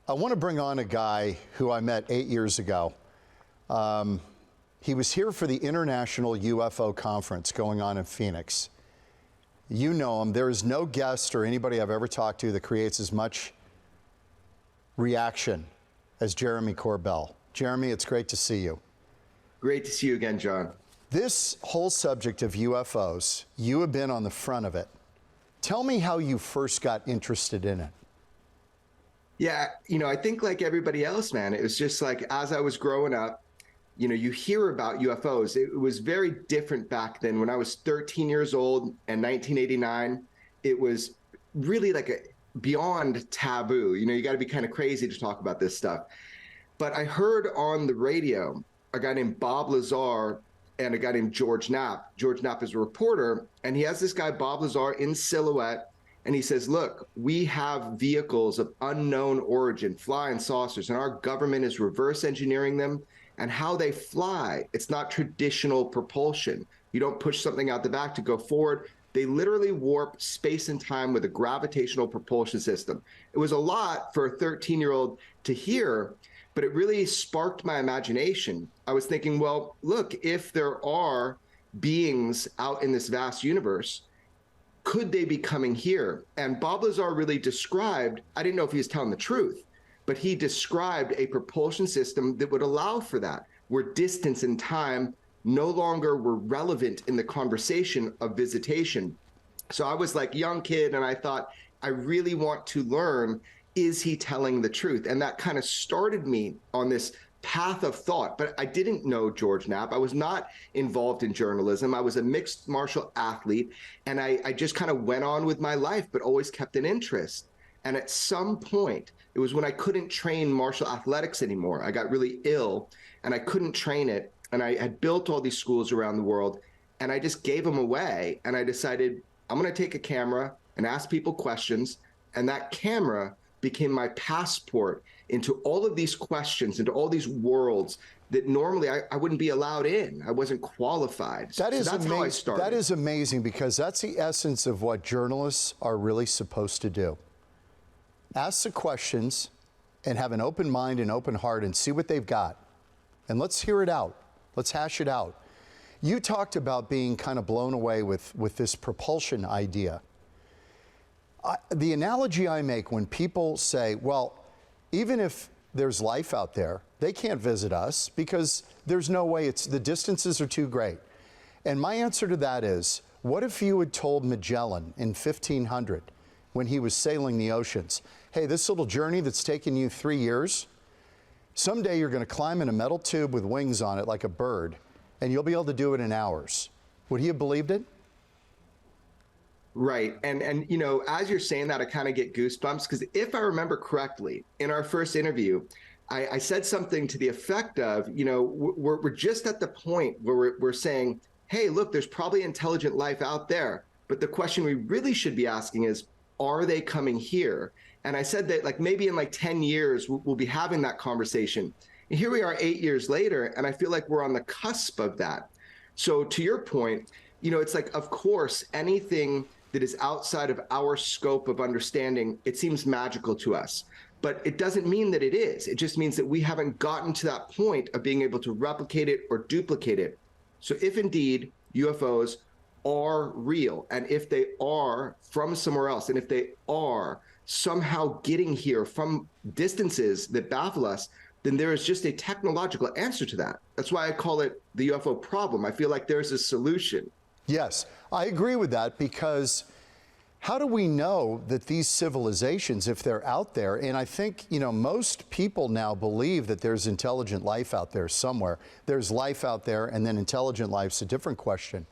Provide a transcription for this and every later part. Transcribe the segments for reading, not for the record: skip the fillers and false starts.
I want to bring on a guy who I met 8 years ago. He was here for the International UFO Conference going on in Phoenix. You know him. There is no guest or anybody I've ever talked to that creates as much reaction as Jeremy Corbell. Jeremy, it's great to see you. Great to see you again, John. This whole subject of UFOs, you have been on the front of it. Tell me how you first got interested in it. Yeah, I think like everybody else, man, it was just like as I was growing up, you hear about UFOs. It was very different back then. When I was 13 years old in 1989, it was really like a beyond taboo. You got to be kind of crazy to talk about this stuff. But I heard on the radio a guy named Bob Lazar and a guy named George Knapp. George Knapp is a reporter, and he has this guy, Bob Lazar, in silhouette. And he says, look, we have vehicles of unknown origin, flying saucers, and our government is reverse engineering them. And how they fly, it's not traditional propulsion. You don't push something out the back to go forward. They literally warp space and time with a gravitational propulsion system. It was a lot for a 13-year-old to hear, but it really sparked my imagination. I was thinking, well, look, if there are beings out in this vast universe, could they be coming here? And Bob Lazar really described, I didn't know if he was telling the truth, but he described a propulsion system that would allow for that, where distance and time no longer were relevant in the conversation of visitation. So I was like a young kid, and I thought, I really want to learn, is he telling the truth? And that kind of started me on this path of thought. But I didn't know George Knapp. I was not involved in journalism. I was a mixed martial athlete, and I just kind of went on with my life, but always kept an interest. And at some point, it was when I couldn't train martial athletics anymore. I got really ill, and I couldn't train it. And I had built all these schools around the world, and I just gave them away. And I decided I'm going to take a camera and ask people questions. And that camera became my passport into all of these questions, into all these worlds that normally I wouldn't be allowed in. I wasn't qualified. That's how I started. That is amazing, because that's the essence of what journalists are really supposed to do. Ask the questions and have an open mind and open heart and see what they've got. And let's hear it out. Let's hash it out. You talked about being kind of blown away with this propulsion idea. The analogy I make when people say, well, even if there's life out there, they can't visit us because there's no way, the distances are too great. And my answer to that is, what if you had told Magellan in 1500 when he was sailing the oceans, hey, this little journey that's taken you 3 years, someday you're going to climb in a metal tube with wings on it like a bird, and you'll be able to do it in hours. Would he have believed it? Right. And as you're saying that, I kind of get goosebumps, because if I remember correctly, in our first interview, I said something to the effect of, we're just at the point where we're saying, hey, look, there's probably intelligent life out there. But the question we really should be asking is, are they coming here? And I said that like maybe in like 10 years, we'll be having that conversation. And here we are 8 years later, and I feel like we're on the cusp of that. So to your point, it's like, of course, anything that is outside of our scope of understanding, it seems magical to us. But it doesn't mean that it is. It just means that we haven't gotten to that point of being able to replicate it or duplicate it. So if indeed UFOs are real, and if they are from somewhere else, and if they are somehow getting here from distances that baffle us, then there is just a technological answer to that. That's why I call it the UFO problem. I feel like there's a solution. Yes, I agree with that, because how do we know that these civilizations, if they're out there, and I think, most people now believe that there's intelligent life out there somewhere. There's life out there, and then intelligent life's a different question.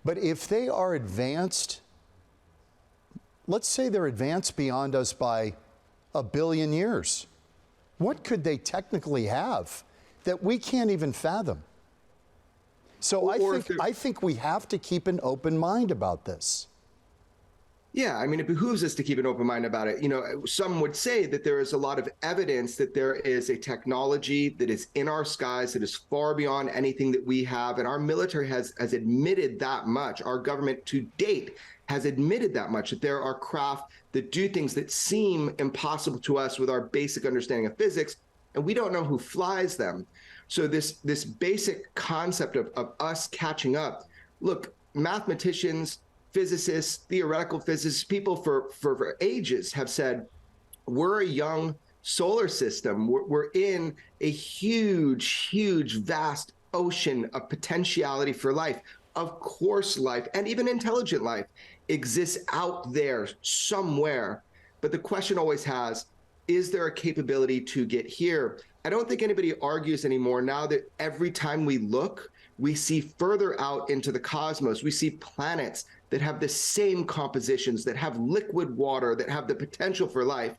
But if they are advanced, let's say they're advanced beyond us by 1 billion years, what could they technically have that we can't even fathom? So I think we have to keep an open mind about this. Yeah, I mean, it behooves us to keep an open mind about it. Some would say that there is a lot of evidence that there is a technology that is in our skies that is far beyond anything that we have. And our military has admitted that much. Our government to date has admitted that much, that there are craft that do things that seem impossible to us with our basic understanding of physics, and we don't know who flies them. So this basic concept of us catching up, look, mathematicians, physicists, theoretical physicists, people for ages have said, we're a young solar system. We're in a huge, vast ocean of potentiality for life. Of course, life, and even intelligent life, exists out there somewhere. But the question always is there a capability to get here? I don't think anybody argues anymore now that every time we look, we see further out into the cosmos. We see planets that have the same compositions, that have liquid water, that have the potential for life.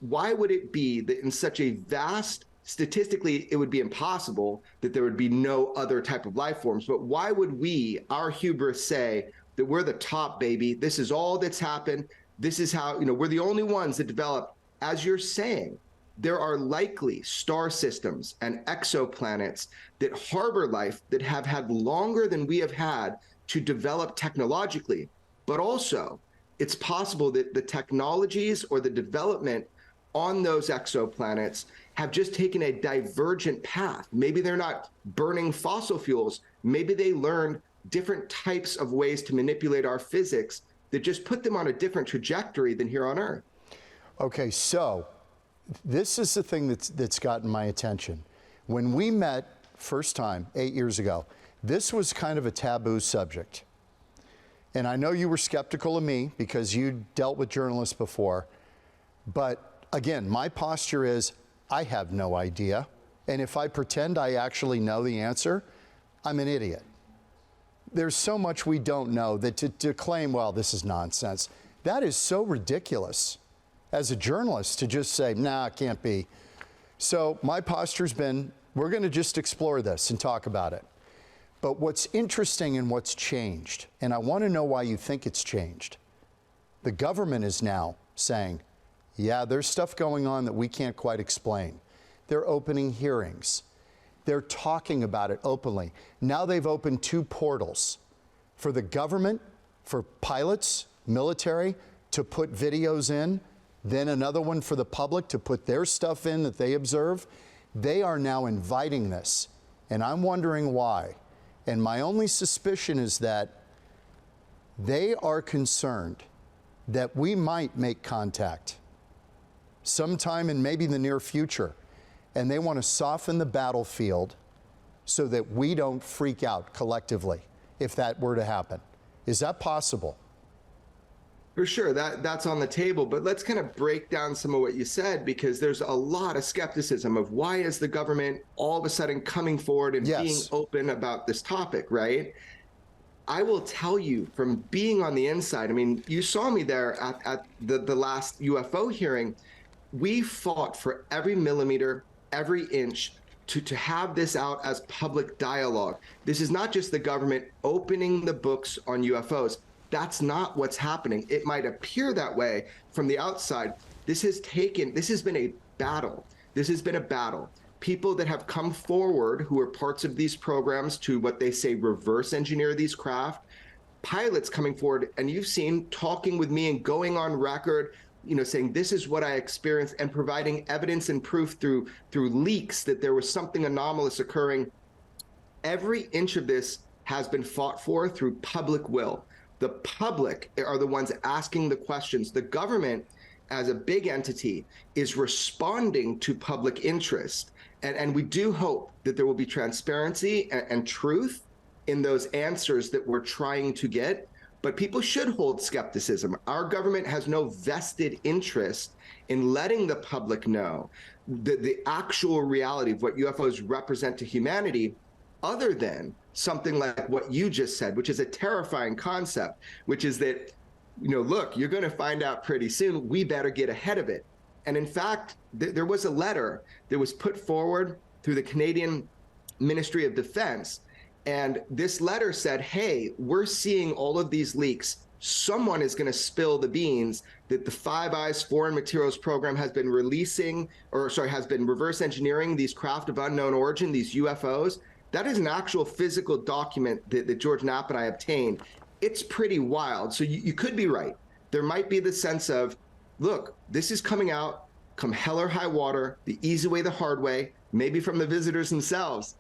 Why would it be that in such a vast, statistically, it would be impossible that there would be no other type of life forms, but why would we, our hubris, say that we're the top, baby, this is all that's happened, this is how, we're the only ones that develop, as you're saying, there are likely star systems and exoplanets that harbor life that have had longer than we have had to develop technologically, but also it's possible that the technologies or the development on those exoplanets have just taken a divergent path. Maybe they're not burning fossil fuels. Maybe they learned different types of ways to manipulate our physics that just put them on a different trajectory than here on Earth. Okay, so this is the thing that's gotten my attention. When we met first time 8 years ago, this was kind of a taboo subject. And I know you were skeptical of me because you dealt with journalists before, but again, my posture is, I have no idea. And if I pretend I actually know the answer, I'm an idiot. There's so much we don't know that to claim, well, this is nonsense, that is so ridiculous as a journalist to just say, nah, it can't be. So my posture's been, we're going to just explore this and talk about it. But what's interesting and what's changed, and I want to know why you think it's changed, the government is now saying, yeah, there's stuff going on that we can't quite explain. They're opening hearings. They're talking about it openly. Now they've opened 2 portals for the government, for pilots, military, to put videos in, then another one for the public to put their stuff in that they observe. They are now inviting this, and I'm wondering why. And my only suspicion is that they are concerned that we might make contact sometime in maybe the near future, and they want to soften the battlefield so that we don't freak out collectively if that were to happen. Is that possible? For sure, that's on the table, but let's kind of break down some of what you said, because there's a lot of skepticism of why is the government all of a sudden coming forward and being open about this topic, right? I will tell you from being on the inside, I mean, you saw me there at the last UFO hearing. We fought for every millimeter, every inch to have this out as public dialogue. This is not just the government opening the books on UFOs. That's not what's happening. It might appear that way from the outside. This has been a battle. This has been a battle. People that have come forward who are parts of these programs to what they say reverse engineer these craft, pilots coming forward, and you've seen talking with me and going on record, saying this is what I experienced and providing evidence and proof through leaks that there was something anomalous occurring. Every inch of this has been fought for through public will. The public are the ones asking the questions. The government, as a big entity, is responding to public interest. And we do hope that there will be transparency and truth in those answers that we're trying to get. But people should hold skepticism. Our government has no vested interest in letting the public know the actual reality of what UFOs represent to humanity, other than something like what you just said, which is a terrifying concept, which is that, look, you're going to find out pretty soon. We better get ahead of it. And in fact, there was a letter that was put forward through the Canadian Ministry of Defense. And this letter said, hey, we're seeing all of these leaks. Someone is going to spill the beans that the Five Eyes Foreign Materials Program has been has been reverse engineering these craft of unknown origin, these UFOs. That is an actual physical document that George Knapp and I obtained. it's pretty wild. So you could be right. There might be the sense of, look, this is coming out, come hell or high water, the easy way, the hard way, maybe from the visitors themselves.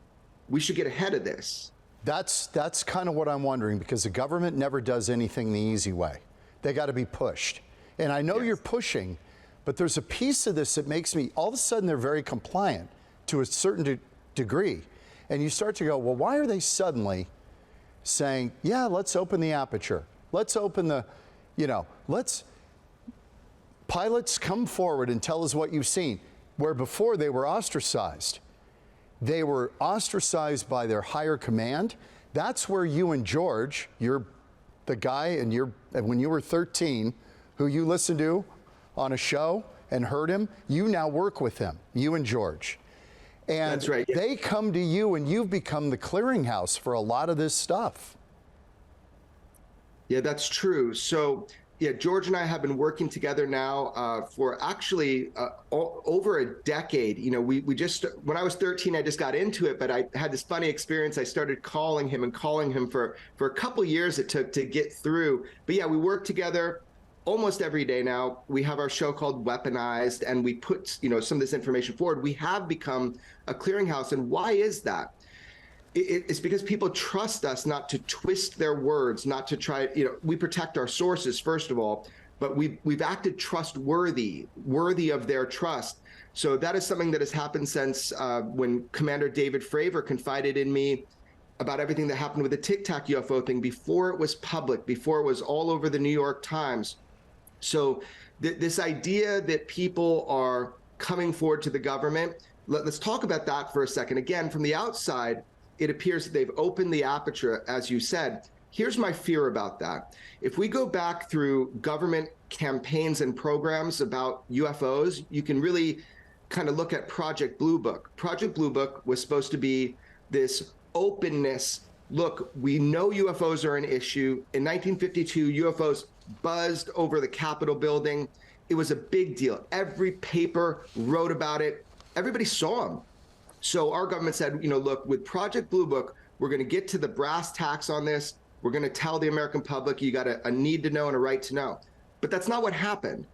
We should get ahead of this. That's kind of what I'm wondering, because the government never does anything the easy way. They got to be pushed. And I know you're pushing, but there's a piece of this that makes me, all of a sudden they're very compliant to a certain degree. And you start to go, well, why are they suddenly saying, yeah, let's open the aperture. Let's open the, pilots come forward and tell us what you've seen. Where before they were ostracized. They were ostracized by their higher command. That's where you and George, you're the guy, and when you were 13, who you listened to on a show and heard him, you now work with him, you and George. And that's right. They come to you, and you've become the clearinghouse for a lot of this stuff. Yeah, that's true. So, yeah, George and I have been working together now for actually over a decade. We just, when I was 13, I just got into it, but I had this funny experience. I started calling him for a couple years it took to get through. But yeah, we work together almost every day now. We have our show called Weaponized, and we put, some of this information forward. We have become a clearinghouse. And why is that? It's because people trust us not to twist their words, not to try, we protect our sources, first of all, but we've acted worthy of their trust. So that is something that has happened since when Commander David Fravor confided in me about everything that happened with the Tic Tac UFO thing before it was public, before it was all over the New York Times. So this idea that people are coming forward to the government, let's talk about that for a second. Again, from the outside, it appears that they've opened the aperture, as you said. Here's my fear about that. If we go back through government campaigns and programs about UFOs, you can really kind of look at Project Blue Book. Project Blue Book was supposed to be this openness. Look, we know UFOs are an issue. In 1952, UFOs buzzed over the Capitol building. It was a big deal. Every paper wrote about it. Everybody saw them. So our government said, look, with Project Blue Book, we're going to get to the brass tacks on this. We're going to tell the American public you got a need to know and a right to know. But that's not what happened.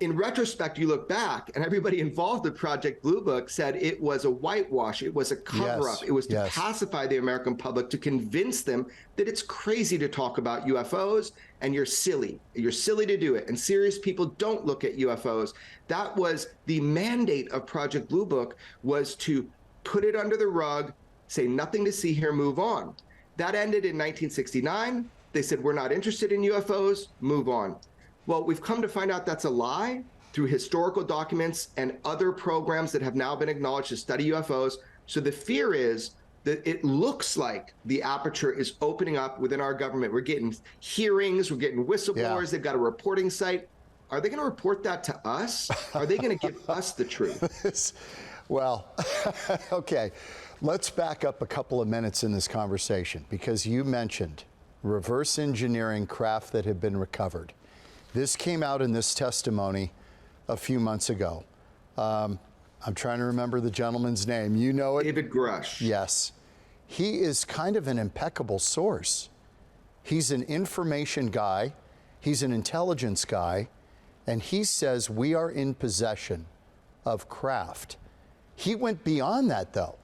In retrospect, you look back, and everybody involved with Project Blue Book said it was a whitewash. It was a cover-up. It was to pacify the American public, to convince them that it's crazy to talk about UFOs, and you're silly. You're silly to do it. And serious people don't look at UFOs. That was the mandate of Project Blue Book, was to put it under the rug, say nothing to see here, move on. That ended in 1969. They said, we're not interested in UFOs, move on. Well, we've come to find out that's a lie through historical documents and other programs that have now been acknowledged to study UFOs. So the fear is that it looks like the aperture is opening up within our government. We're getting hearings, we're getting whistleblowers, they've got a reporting site. Are they going to report that to us? Are they going to give us the truth? Well, okay, let's back up a couple of minutes in this conversation, because you mentioned reverse engineering craft that have been recovered. This came out in this testimony a few months ago. I'm trying to remember the gentleman's name. You know it? David Grush. Yes. He is kind of an impeccable source. He's an information guy. He's an intelligence guy. And he says we are in possession of craft. He went beyond that, though.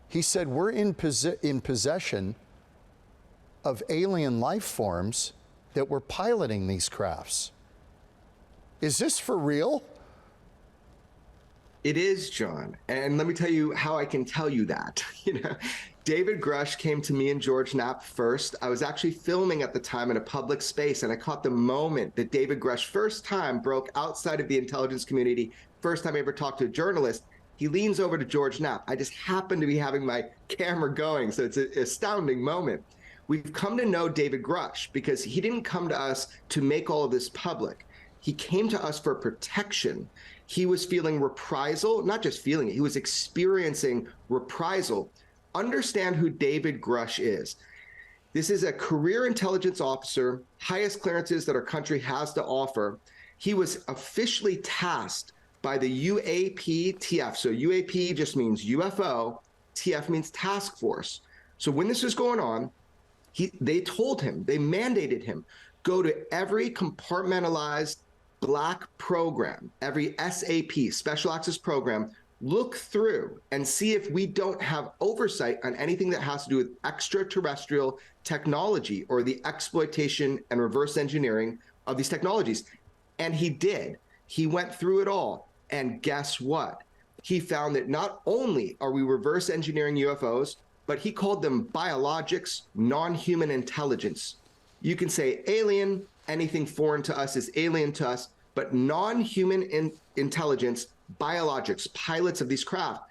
He said we're in possession of alien life forms that were piloting these crafts. Is this for real? It is, John. And let me tell you how I can tell you that. David Grush came to me and George Knapp first. I was actually filming at the time in a public space, and I caught the moment that David Grush first time broke outside of the intelligence community, first time I ever talked to a journalist. He leans over to George Knapp. I just happened to be having my camera going, so it's an astounding moment. We've come to know David Grush because he didn't come to us to make all of this public. He came to us for protection. He was feeling reprisal, not just feeling it, he was experiencing reprisal. Understand who David Grush is. This is a career intelligence officer, highest clearances that our country has to offer. He was officially tasked by the UAP-TF. So UAP just means UFO, TF means task force. So when this was going on, They told him, they mandated him, go to every compartmentalized Black program, every SAP, Special Access Program, look through and see if we don't have oversight on anything that has to do with extraterrestrial technology or the exploitation and reverse engineering of these technologies. And he did. He went through it all. And guess what? He found that not only are we reverse engineering UFOs, but he called them biologics, non-human intelligence. You can say alien, anything foreign to us is alien to us, but non-human intelligence, biologics, pilots of these craft.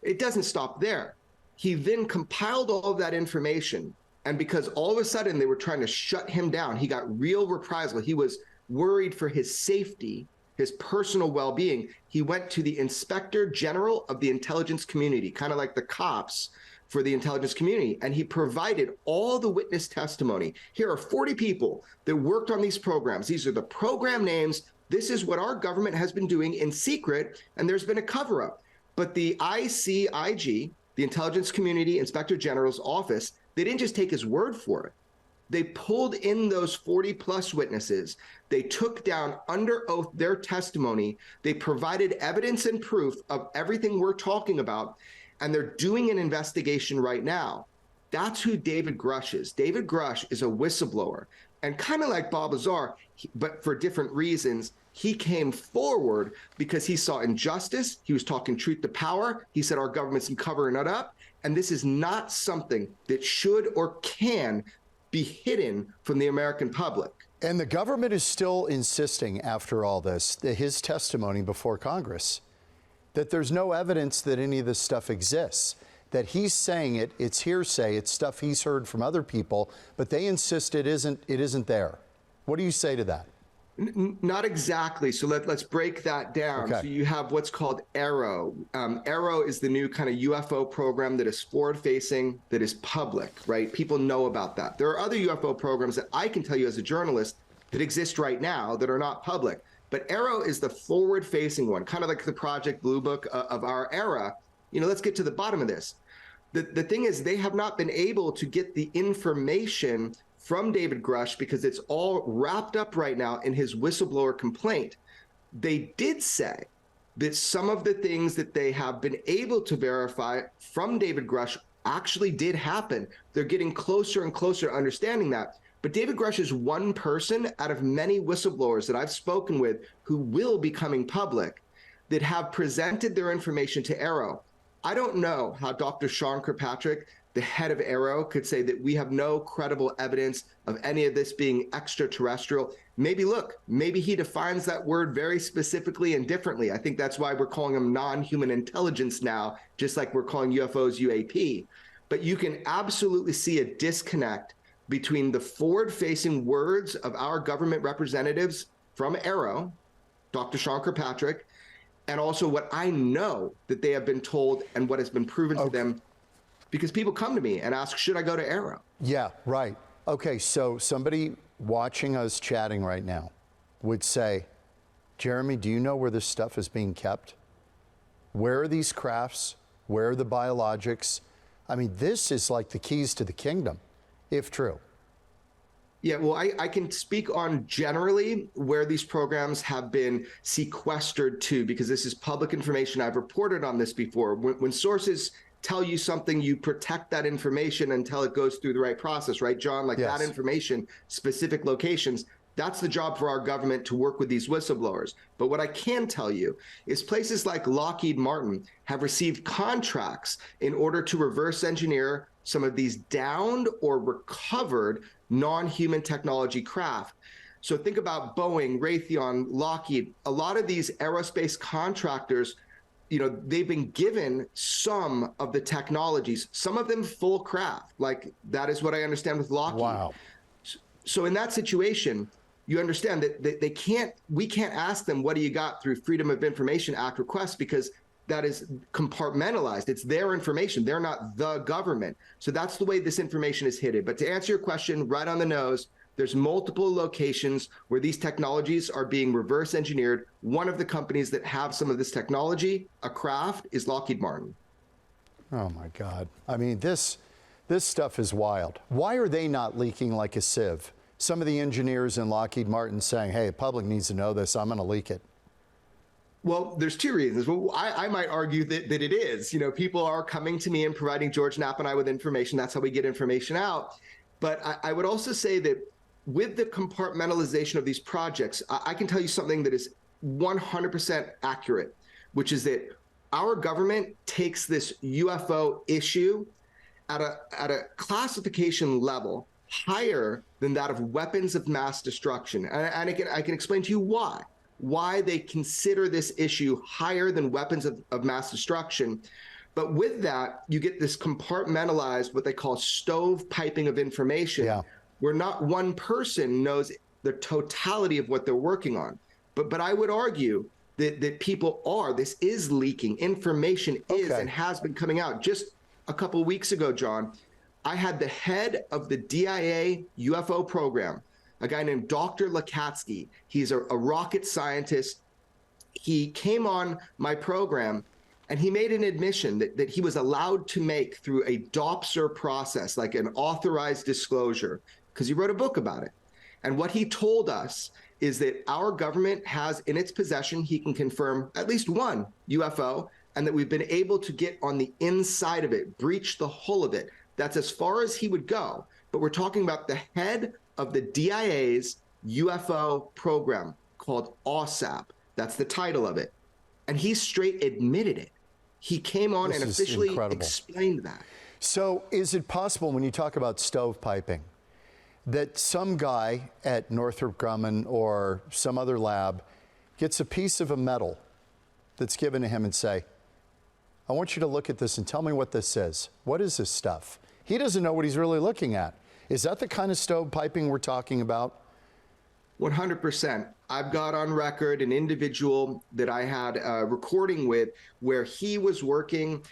It doesn't stop there. He then compiled all of that information, and because all of a sudden they were trying to shut him down, he got real reprisal. He was worried for his safety, his personal well-being. He went to the Inspector General of the intelligence community, kind of like the cops for the intelligence community, and he provided all the witness testimony. Here are 40 people that worked on these programs. These are the program names. This is what our government has been doing in secret, and there's been a cover-up. But the ICIG, the Intelligence Community Inspector General's office, they didn't just take his word for it. They pulled in those 40-plus witnesses. They took down under oath their testimony. They provided evidence and proof of everything we're talking about, and they're doing an investigation right now. That's who David Grush is. David Grush is a whistleblower. And kind of like Bob Lazar, but for different reasons, he came forward because he saw injustice. He was talking truth to power. He said our government's covering it up. And this is not something that should or can be hidden from the American public. And the government is still insisting, after all this, his testimony before Congress, that there's no evidence that any of this stuff exists, that he's saying it's hearsay, it's stuff he's heard from other people, but they insist it isn't there. What do you say to that? Not exactly. So let's break that down. Okay. So you have what's called ARROW. ARROW is the new kind of UFO program that is forward-facing, that is public, right? People know about that. There are other UFO programs that I can tell you as a journalist that exist right now that are not public. But ARROW is the forward-facing one, kind of like the Project Blue Book of our era. You know, let's get to the bottom of this. The thing is, they have not been able to get the information from David Grush because it's all wrapped up right now in his whistleblower complaint. They did say that some of the things that they have been able to verify from David Grush actually did happen. They're getting closer and closer to understanding that. But David Grush is one person out of many whistleblowers that I've spoken with who will be coming public that have presented their information to ARROW. I don't know how Dr. Sean Kirkpatrick, the head of ARROW, could say that we have no credible evidence of any of this being extraterrestrial. Maybe, look, maybe he defines that word very specifically and differently. I think that's why we're calling them non-human intelligence now, just like we're calling UFOs UAP. But you can absolutely see a disconnect between the forward-facing words of our government representatives from ARROW, Dr. Sean Kirkpatrick, and also what I know that they have been told and what has been proven to them, because people come to me and ask, should I go to ARROW? Yeah, right. Okay, so somebody watching us chatting right now would say, Jeremy, do you know where this stuff is being kept? Where are these crafts? Where are the biologics? I mean, this is like the keys to the kingdom, if true. Yeah, well, I can speak on generally where these programs have been sequestered to, because this is public information. I've reported on this before. When sources tell you something, you protect that information until it goes through the right process, right, John? Like Yes. that information, specific locations, that's the job for our government to work with these whistleblowers. But what I can tell you is places like Lockheed Martin have received contracts in order to reverse engineer some of these downed or recovered non-human technology craft. So think about Boeing, Raytheon, Lockheed. A lot of these aerospace contractors, you know, they've been given some of the technologies, some of them full craft. Like that is what I understand with Lockheed. Wow. So in that situation, you understand that we can't ask them, what do you got through Freedom of Information Act requests, because that is compartmentalized. It's their information. They're not the government. So that's the way this information is hidden. But to answer your question right on the nose, there's multiple locations where these technologies are being reverse engineered. One of the companies that have some of this technology, a craft, is Lockheed Martin. Oh my God. I mean, this This stuff is wild. Why are they not leaking like a sieve? Some of the engineers in Lockheed Martin saying, hey, the public needs to know this, I'm going to leak it. Well, there's two reasons. Well, I might argue that it is. You know, people are coming to me and providing George Knapp and I with information. That's how we get information out. But I would also say that with the compartmentalization of these projects, I can tell you something that is 100% accurate, which is that our government takes this UFO issue at a classification level higher than that of weapons of mass destruction. And I can explain to you why they consider this issue higher than weapons of mass destruction. But with that, you get this compartmentalized, what they call stovepiping of information, where not one person knows the totality of what they're working on. But I would argue that people this is leaking. Information is and has been coming out. Just a couple of weeks ago, John, I had the head of the DIA UFO program, a guy named Dr. Lakatsky. He's a rocket scientist. He came on my program and he made an admission that he was allowed to make through a DOPSR process, like an authorized disclosure, because he wrote a book about it. And what he told us is that our government has in its possession, he can confirm at least one UFO, and that we've been able to get on the inside of it, breach the hull of it. That's as far as he would go. But we're talking about the head of the DIA's UFO program called OSAP. That's the title of it. And he straight admitted it. He came on and officially explained that. So is it possible when you talk about stovepiping that some guy at Northrop Grumman or some other lab gets a piece of a metal that's given to him and say, I want you to look at this and tell me what this is. What is this stuff? He doesn't know what he's really looking at. Is that the kind of stovepiping we're talking about? 100%. I've got on record an individual that I had a recording with where he was working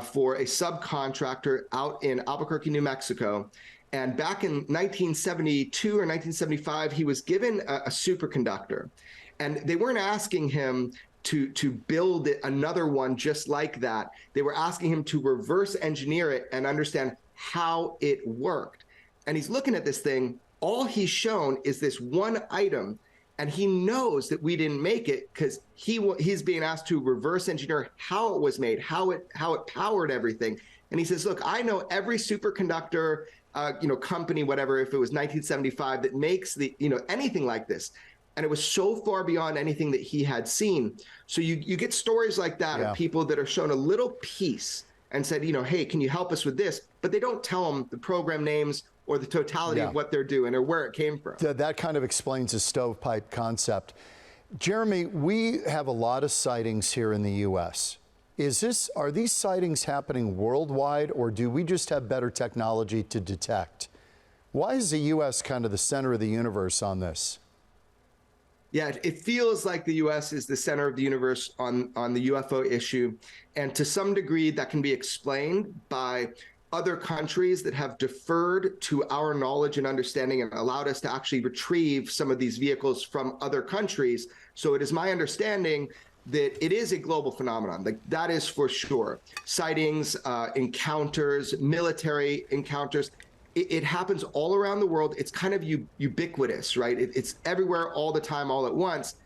for a subcontractor out in Albuquerque, New Mexico. And back in 1972 or 1975, he was given a superconductor. And they weren't asking him to build another one just like that. They were asking him to reverse engineer it and understand how it worked. And he's looking at this thing. All he's shown is this one item, and he knows that we didn't make it because he's being asked to reverse engineer how it was made, how it powered everything. And he says, look, I know every superconductor company, whatever, if it was 1975, that makes anything like this. And it was so far beyond anything that he had seen. So you get stories like that of people that are shown a little piece and said, hey, can you help us with this? But they don't tell them the program names or the totality of what they're doing or where it came from. That kind of explains the stovepipe concept. Jeremy, we have a lot of sightings here in the U.S. Are these sightings happening worldwide, or do we just have better technology to detect? Why is the U.S. kind of the center of the universe on this? Yeah, it feels like the U.S. is the center of the universe on the UFO issue. And to some degree, that can be explained by other countries that have deferred to our knowledge and understanding and allowed us to actually retrieve some of these vehicles from other countries. So it is my understanding that it is a global phenomenon. Like, that is for sure. Sightings, encounters, military encounters. It happens all around the world. It's kind of ubiquitous, right? It's everywhere all the time, all at once.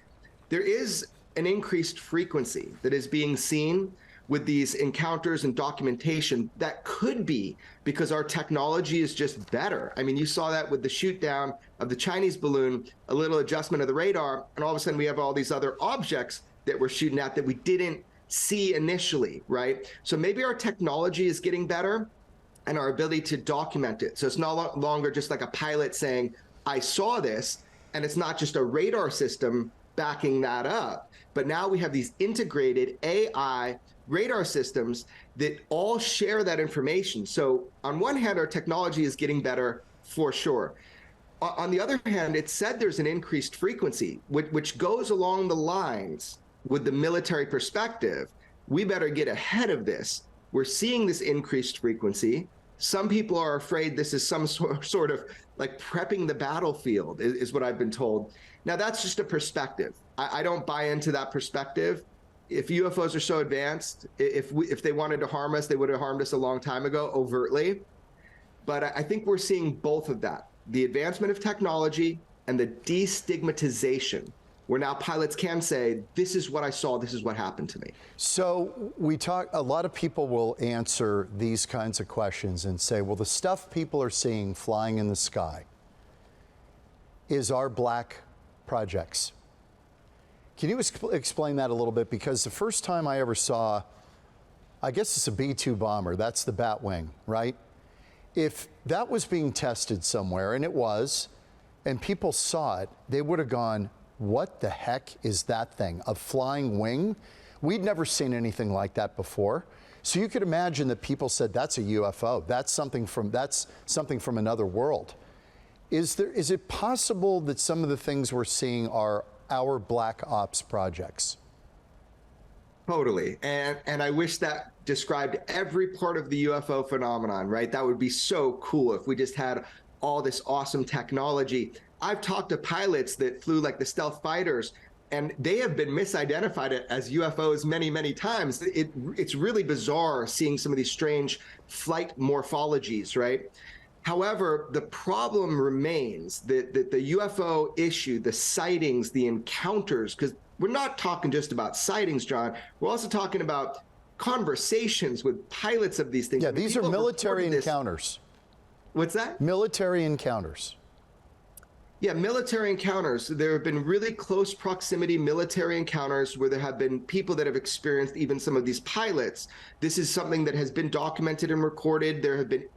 There is an increased frequency that is being seen with these encounters and documentation. That could be because our technology is just better. I mean, you saw that with the shoot down of the Chinese balloon, a little adjustment of the radar, and all of a sudden we have all these other objects that we're shooting at that we didn't see initially, right? So maybe our technology is getting better and our ability to document it. So it's no longer just like a pilot saying, I saw this, and it's not just a radar system backing that up. But now we have these integrated AI radar systems that all share that information. So on one hand, our technology is getting better for sure. On the other hand, it said there's an increased frequency, which goes along the lines with the military perspective. We better get ahead of this. We're seeing this increased frequency. Some people are afraid this is some sort of like prepping the battlefield, is what I've been told. Now, that's just a perspective. I don't buy into that perspective. If UFOs are so advanced, if they wanted to harm us, they would have harmed us a long time ago, overtly. But I think we're seeing both of that, the advancement of technology and the destigmatization, where now pilots can say, this is what I saw, this is what happened to me. So a lot of people will answer these kinds of questions and say, well, the stuff people are seeing flying in the sky is our black projects. Can you explain that a little bit? Because the first time I ever saw, I guess it's a B-2 bomber, that's the Batwing, right? If that was being tested somewhere, and it was, and people saw it, they would have gone, what the heck is that thing? A flying wing? We'd never seen anything like that before. So you could imagine that people said, that's a UFO. That's something from another world. Is it possible that some of the things we're seeing are our black ops projects? Totally. And I wish that described every part of the UFO phenomenon, right? That would be so cool if we just had all this awesome technology. I've talked to pilots that flew like the stealth fighters, and they have been misidentified as UFOs many, many times. It's really bizarre seeing some of these strange flight morphologies, right? However, the problem remains that the UFO issue, the sightings, the encounters, because we're not talking just about sightings, John. We're also talking about conversations with pilots of these things. Yeah, these are military encounters. What's that? Military encounters. Yeah, military encounters. There have been really close proximity military encounters where there have been people that have experienced even some of these pilots. This is something that has been documented and recorded. There have been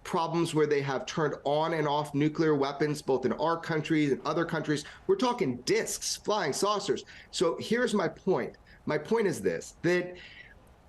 problems where they have turned on and off nuclear weapons, both in our countries and other countries. We're talking discs, flying saucers. So here's my point. My point is this, that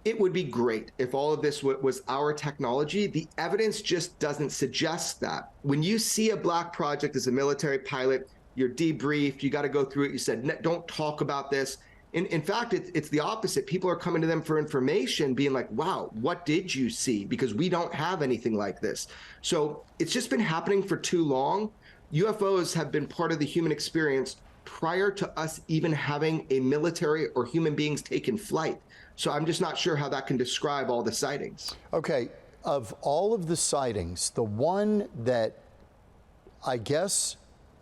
it would be great if all of this was our technology. The evidence just doesn't suggest that. When you see a black project as a military pilot, you're debriefed, you got to go through it. You said, don't talk about this. In fact, it's the opposite. People are coming to them for information, being like, wow, what did you see? Because we don't have anything like this. So it's just been happening for too long. UFOs have been part of the human experience prior to us even having a military or human beings taking flight. So I'm just not sure how that can describe all the sightings. Okay, of all of the sightings, the one that I guess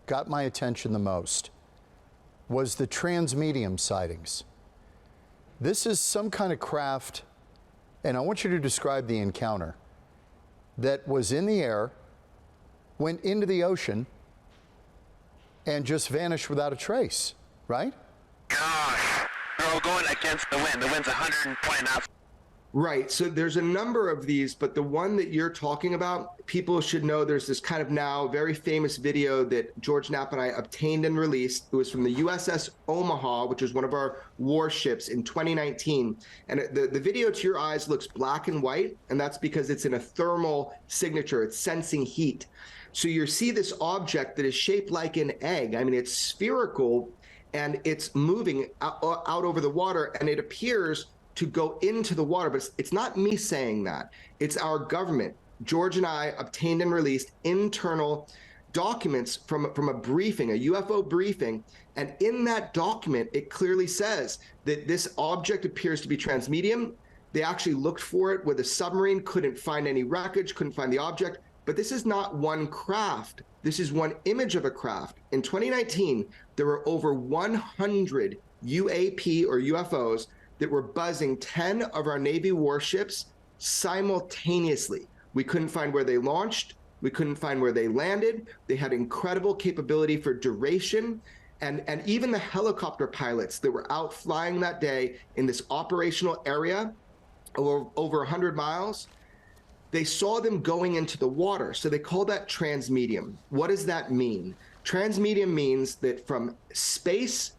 got my attention the most was the Transm Medium sightings. This is some kind of craft, and I want you to describe the encounter, that was in the air, went into the ocean, and just vanished without a trace, right? Gosh, they're all going against the wind. The wind's 120 knots. Right. So there's a number of these, but the one that you're talking about, people should know there's this kind of now very famous video that George Knapp and I obtained and released. It was from the USS Omaha, which is one of our warships in 2019. And the video to your eyes looks black and white, and that's because it's in a thermal signature. It's sensing heat. So you see this object that is shaped like an egg. I mean, it's spherical, and it's moving out over the water, and it appears to go into the water, but it's not me saying that. It's our government. George and I obtained and released internal documents from a briefing, a UFO briefing, and in that document, it clearly says that this object appears to be Transm Medium. They actually looked for it with a submarine, couldn't find any wreckage, couldn't find the object, but this is not one craft. This is one image of a craft. In 2019, there were over 100 UAP or UFOs that were buzzing 10 of our Navy warships simultaneously. We couldn't find where they launched. We couldn't find where they landed. They had incredible capability for duration. And even the helicopter pilots that were out flying that day in this operational area over 100 miles, they saw them going into the water. So they call that Transm Medium. What does that mean? Transm Medium means that from space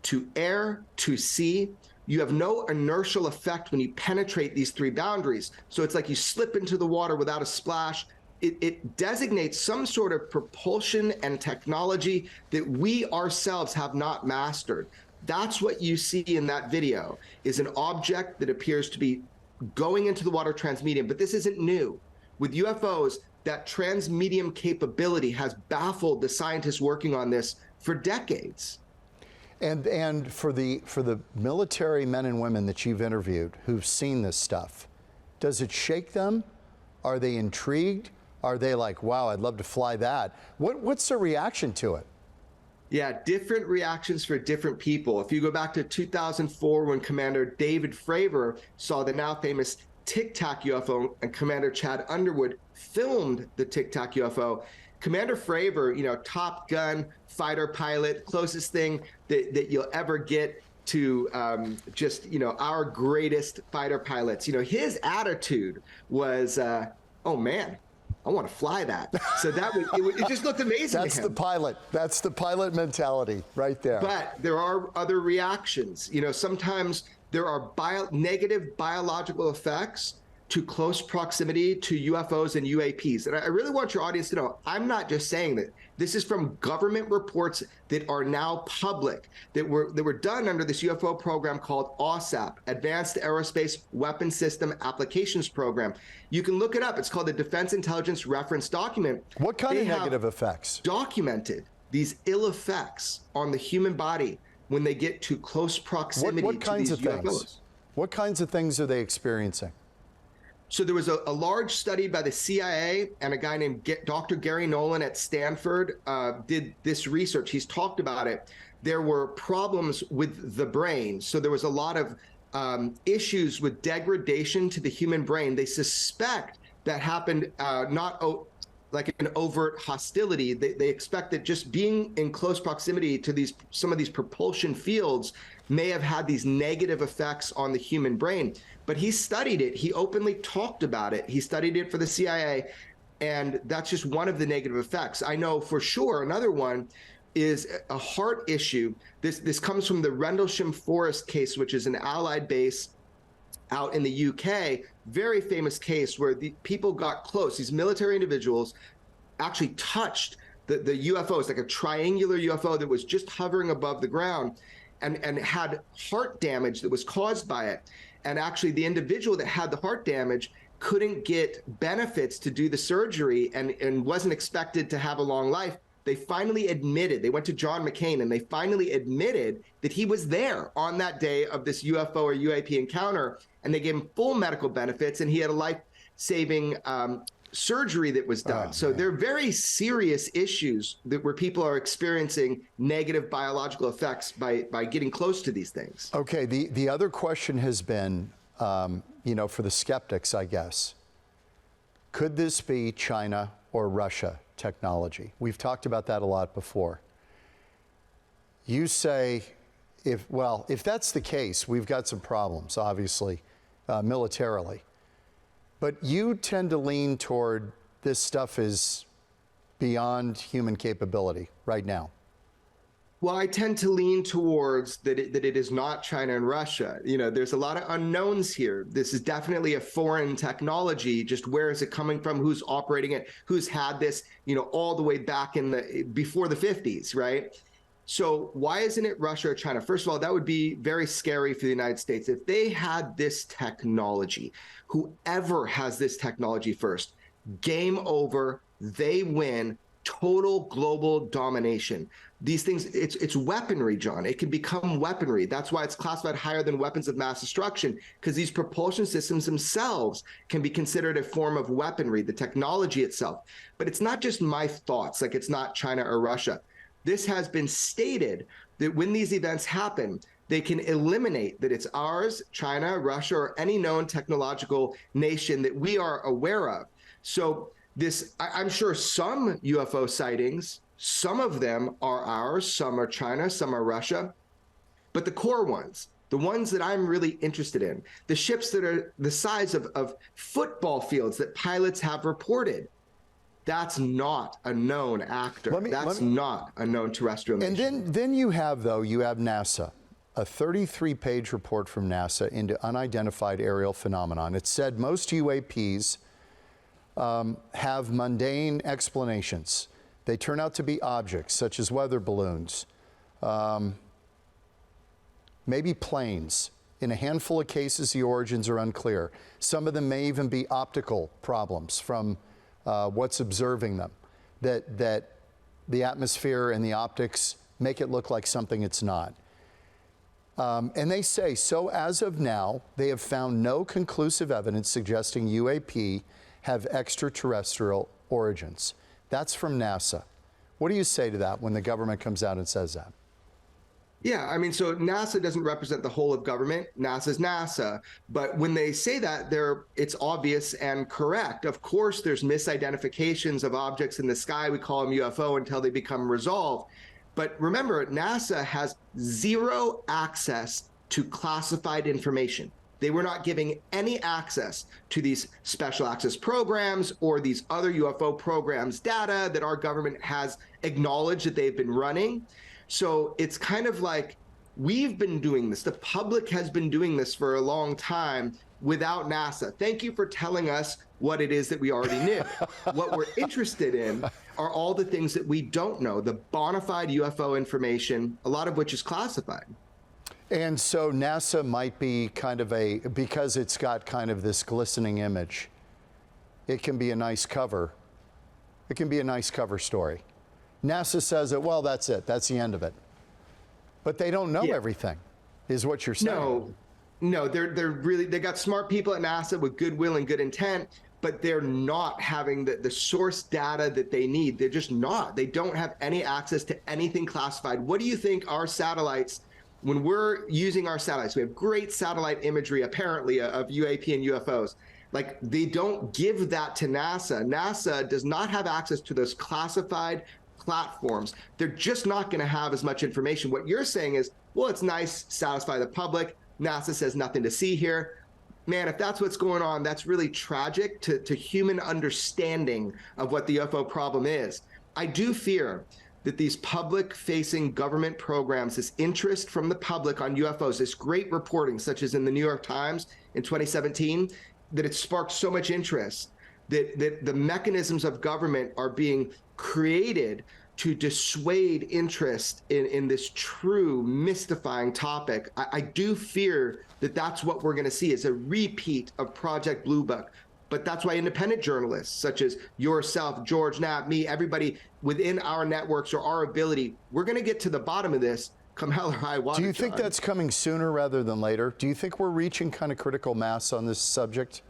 to air to sea, you have no inertial effect when you penetrate these three boundaries. So it's like you slip into the water without a splash. It designates some sort of propulsion and technology that we ourselves have not mastered. That's what you see in that video, is an object that appears to be going into the water Transm Medium. But this isn't new. With UFOs, that Transm Medium capability has baffled the scientists working on this for decades. And for the military men and women that you've interviewed who've seen this stuff, does it shake them? Are they intrigued? are they like, wow, I'd love to fly that? What's their reaction to it? Yeah, different reactions for different people. If you go back to 2004, when Commander David Fravor saw the now famous Tic Tac UFO and Commander Chad Underwood filmed the Tic Tac UFO, Commander Fravor, you know, Top Gun fighter pilot, closest thing that you'll ever get to just, you know, our greatest fighter pilots. You know, his attitude was, oh man, I want to fly that. So that it just looked amazing. That's to him. the pilot. That's the pilot mentality right there. But there are other reactions. You know, sometimes there are negative biological effects to close proximity to UFOs and UAPs. And I really want your audience to know, I'm not just saying that. This is from government reports that are now public, that were done under this UFO program called OSAP, Advanced Aerospace Weapon System Applications Program. You can look it up. It's called the Defense Intelligence Reference Document. What kind of negative effects? Documented these ill effects on the human body when they get to close proximity what kinds to these of UFOs. things? What kinds of things are they experiencing? So there was a large study by the CIA, and a guy named Dr. Gary Nolan at Stanford did this research. He's talked about it. There were problems with the brain. So there was a lot of issues with degradation to the human brain. They suspect that happened not like an overt hostility. They expect that just being in close proximity to some of these propulsion fields may have had these negative effects on the human brain. But he studied it. He openly talked about it. He studied it for the CIA, and that's just one of the negative effects. I know for sure another one is a heart issue. This comes from the Rendlesham Forest case, which is an Allied base out in the UK. Very famous case where the people got close. These military individuals actually touched the UFOs, like a triangular UFO that was just hovering above the ground, and had heart damage that was caused by it. And actually the individual that had the heart damage couldn't get benefits to do the surgery and wasn't expected to have a long life. They finally admitted, they went to John McCain, and they finally admitted that he was there on that day of this UFO or UAP encounter, and they gave him full medical benefits, and he had a life-saving surgery that was done. So they're very serious issues where people are experiencing negative biological effects by getting close to these things. Okay, the other question has been, you know, for the skeptics, I guess, could this be China or Russia technology? We've talked about that a lot before. You say, if that's the case, we've got some problems, obviously, militarily. But you tend to lean toward this stuff is beyond human capability right now. Well, I tend to lean towards that it is not China and Russia. You know, there's a lot of unknowns here. This is definitely a foreign technology. Just where is it coming from? Who's operating it? Who's had this, you know, all the way back before the 50s, right? So why isn't it Russia or China? First of all, that would be very scary for the United States. If they had this technology, whoever has this technology first, game over, they win, total global domination. These things, it's weaponry, John. It can become weaponry. That's why it's classified higher than weapons of mass destruction, because these propulsion systems themselves can be considered a form of weaponry, the technology itself. But it's not just my thoughts, like it's not China or Russia. This has been stated that when these events happen, they can eliminate that it's ours, China, Russia, or any known technological nation that we are aware of. So I'm sure some UFO sightings, some of them are ours, some are China, some are Russia, but the core ones, the ones that I'm really interested in, the ships that are the size of football fields that pilots have reported, that's not a known actor. That's not a known terrestrial nation. And then you have NASA, a 33-page report from NASA into unidentified aerial phenomenon. It said most UAPs have mundane explanations. They turn out to be objects such as weather balloons, maybe planes. In a handful of cases, the origins are unclear. Some of them may even be optical problems from what's observing them, that the atmosphere and the optics make it look like something it's not. And they say, so as of now, they have found no conclusive evidence suggesting UAP have extraterrestrial Origins. That's from NASA. What do you say to that when the government comes out and says that? Yeah, I mean, so NASA doesn't represent the whole of government. NASA's NASA. But when they say that, it's obvious and correct. Of course, there's misidentifications of objects in the sky. We call them UFO until they become resolved. But remember, NASA has zero access to classified information. They were not giving any access to these special access programs or these other UFO programs data that our government has acknowledged that they've been running. So it's kind of like we've been doing this. The public has been doing this for a long time without NASA. Thank you for telling us what it is that we already knew. What we're interested in are all the things that we don't know, the bona fide UFO information, a lot of which is classified. And so NASA might be kind of because it's got kind of this glistening image, it can be a nice cover. It can be a nice cover story. NASA says that, well, that's it. That's the end of it. But they don't know everything, is what you're saying. No, they got smart people at NASA with goodwill and good intent, but they're not having the source data that they need. They're just not. They don't have any access to anything classified. What do you think our satellites, when we're using our satellites, we have great satellite imagery, apparently, of UAP and UFOs. Like, they don't give that to NASA. NASA does not have access to those classified platforms. They're just not going to have as much information. What you're saying is, well, it's nice, satisfy the public. NASA says nothing to see here. Man, if that's what's going on, that's really tragic to human understanding of what the UFO problem is. I do fear that these public-facing government programs, this interest from the public on UFOs, this great reporting, such as in the New York Times in 2017, that it sparked so much interest, that the mechanisms of government are being created to dissuade interest in this true mystifying topic. I do fear that that's what we're going to see, is a repeat of Project Blue Book. But that's why independent journalists, such as yourself, George Knapp, me, everybody within our networks or our ability, we're going to get to the bottom of this come hell or high water. Do you think that's coming sooner rather than later? Do you think we're reaching kind of critical mass on this subject?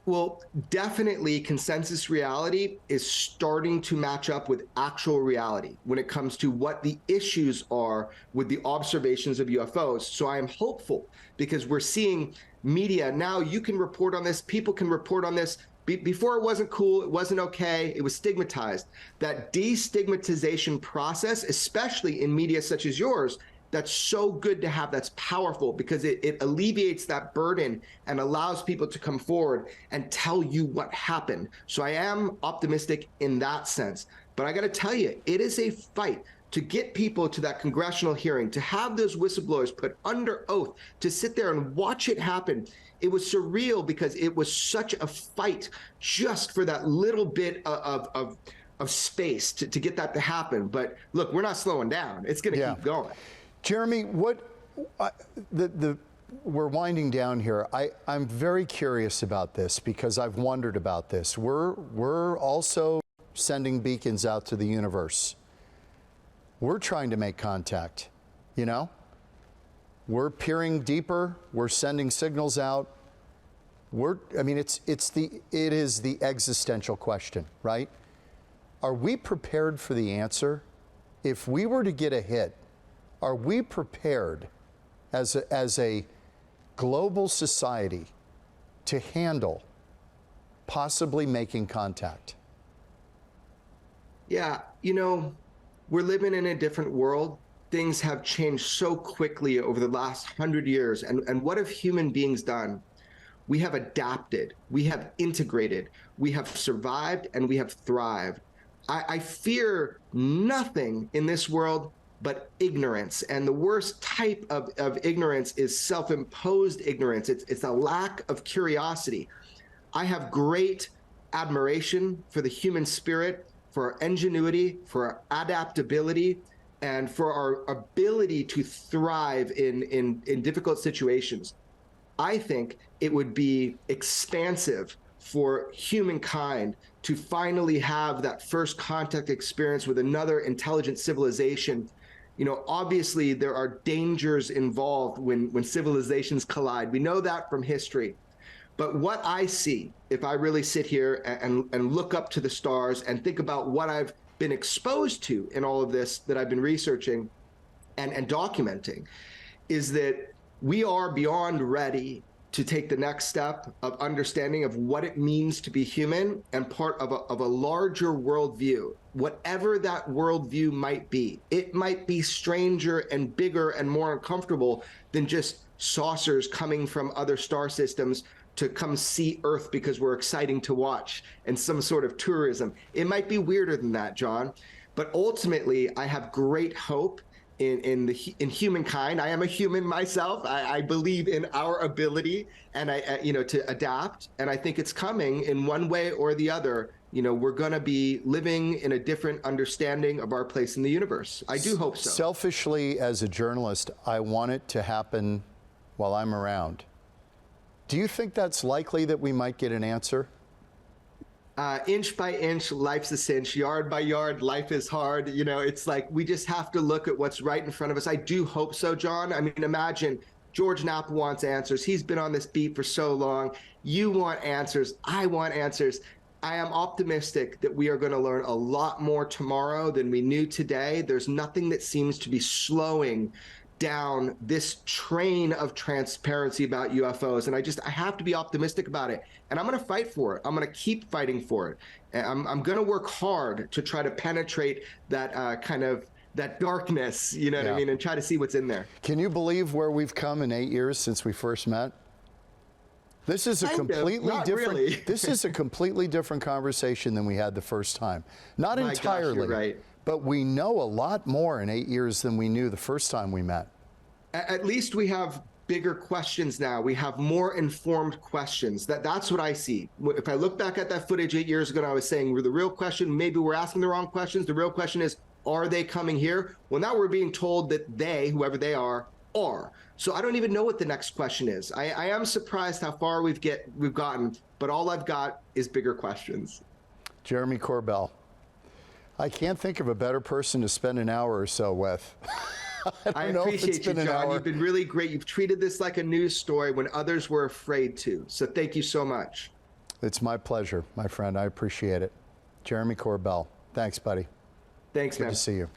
Well, definitely consensus reality is starting to match up with actual reality when it comes to what the issues are with the observations of UFOs. So I am hopeful because we're seeing media now. You can report on this. People can report on this. Before it wasn't cool. It wasn't okay. It was stigmatized. That destigmatization process, especially in media such as yours, that's so good to have, that's powerful because it alleviates that burden and allows people to come forward and tell you what happened. So I am optimistic in that sense. But I got to tell you, it is a fight to get people to that congressional hearing, to have those whistleblowers put under oath, to sit there and watch it happen. It was surreal because it was such a fight just for that little bit of space to get that to happen. But look, we're not slowing down. It's going to keep going. Jeremy, we're winding down here. I'm very curious about this because I've wondered about this. We're also sending beacons out to the universe. We're trying to make contact, you know? We're peering deeper. We're sending signals out. It is the existential question, right? Are we prepared for the answer? If we were to get a hit, are we prepared as a global society to handle possibly making contact? Yeah, we're living in a different world. Things have changed so quickly over the last 100 years. And what have human beings done? We have adapted, we have integrated, we have survived, and we have thrived. I fear nothing in this world but ignorance. And the worst type of ignorance is self-imposed ignorance. It's a lack of curiosity. I have great admiration for the human spirit, for our ingenuity, for our adaptability, and for our ability to thrive in difficult situations. I think it would be expansive for humankind to finally have that first contact experience with another intelligent civilization. Obviously there are dangers involved when civilizations collide. We know that from history. But what I see, if I really sit here and look up to the stars and think about what I've been exposed to in all of this that I've been researching and documenting, is that we are beyond ready to take the next step of understanding of what it means to be human and part of a larger worldview. Whatever that worldview might be, it might be stranger and bigger and more uncomfortable than just saucers coming from other star systems to come see Earth because we're exciting to watch and some sort of tourism. It might be weirder than that, John. But ultimately, I have great hope in humankind. I am a human myself. I believe in our ability and to adapt. And I think it's coming in one way or the other. We're going to be living in a different understanding of our place in the universe. I do hope so. Selfishly, as a journalist, I want it to happen while I'm around. Do you think that's likely that we might get an answer? Inch by inch, life's a cinch. Yard by yard, life is hard. It's like we just have to look at what's right in front of us. I do hope so, John. I mean, imagine George Knapp wants answers. He's been on this beat for so long. You want answers. I want answers. I am optimistic that we are going to learn a lot more tomorrow than we knew today. There's nothing that seems to be slowing down this train of transparency about UFOs. And I have to be optimistic about it. And I'm going to fight for it. I'm going to keep fighting for it. And I'm going to work hard to try to penetrate that that darkness, what I mean, and try to see what's in there. Can you believe where we've come in 8 years since we first met? This is a completely different. Really. This is a completely different conversation than we had the first time. Not My entirely, gosh, you're right. But we know a lot more in 8 years than we knew the first time we met. At least we have bigger questions now. We have more informed questions. That's what I see. If I look back at that footage 8 years ago, and I was saying, the real question, maybe we're asking the wrong questions. The real question is, are they coming here? Well, now we're being told that they, whoever they are. So I don't even know what the next question is. I am surprised how far we've gotten, but all I've got is bigger questions. Jeremy Corbell, I can't think of a better person to spend an hour or so with. I appreciate you, John. You've been really great. You've treated this like a news story when others were afraid to. So thank you so much. It's my pleasure, my friend. I appreciate it. Jeremy Corbell. Thanks, buddy. Thanks, man. Good to see you.